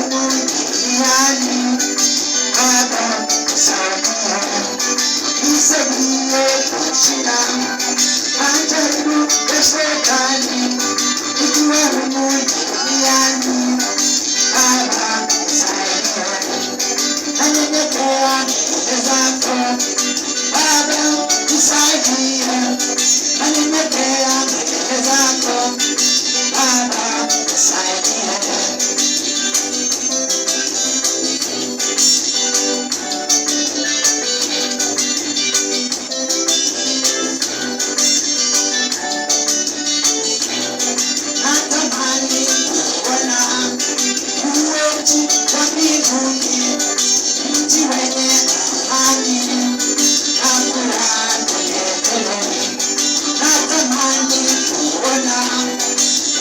duniani, Baba saidia, nisaidie kushinda majaribu ya shetani, nikiwa humu duniani, Baba saidia, nanyenyekea mbele zako, Baba nisaidie, nanyenyekea mbele zako, Baba nisaidie. Natamani kuona uweji wa mbinguni, mji wenye amani na furaha tele. Natamani kuona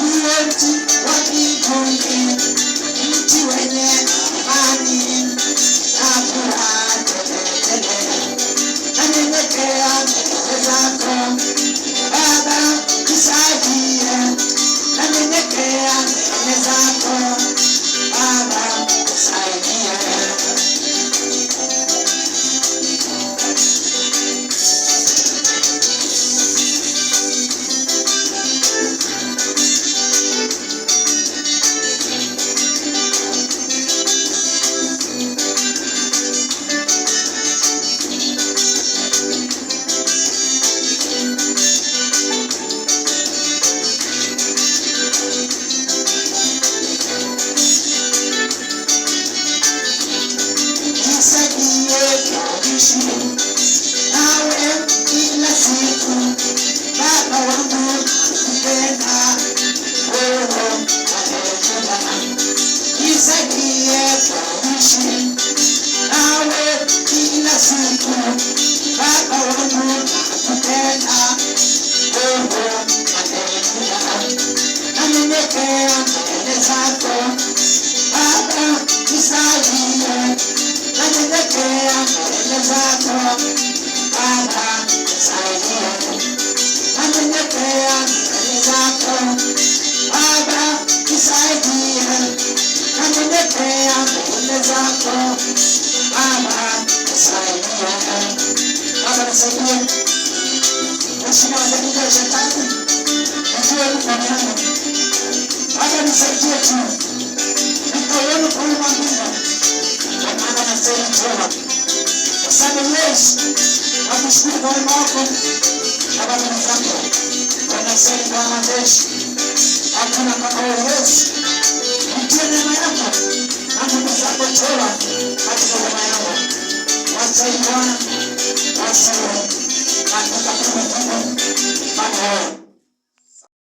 uweji wa mbinguni, mji wenye amani na furaha tele. Nanyenyekea mbele zako, Baba nisaidie, nanyenyekea mbele zako, Baba nisaidie. Nisaidie kuishi nawe kila siku, Baba wangu mpenda, wewe unanipenda. Nisaidie kuishi nawe kila siku, Baba wangu mpenda, wewe unanipenda. Nanyenyekea mbele zako, Baba nisaidie, nanyenyekea mbele zako, Baba nisaidie. Nanyenyekea mbele zako, Baba nisaidie, nanyenyekea mbele zako, Baba nisaidie. Baba nisaidie kushinda majaribu ya shetani, nikiwa ndani yako. Baba nisaidie tu, nikaone kwa ulimwengu, kwa maana nastahili kuona. Asante Yesu, nakushukuru kwa wema wako na baraka zako. Wanastahili kwa majeshi, hakuna kama wewe Yesu. Nitie neema yako na nguvu zako toba katika neema yako. Wastahili Bwana, wastahili, na nitakupa Baba wewe.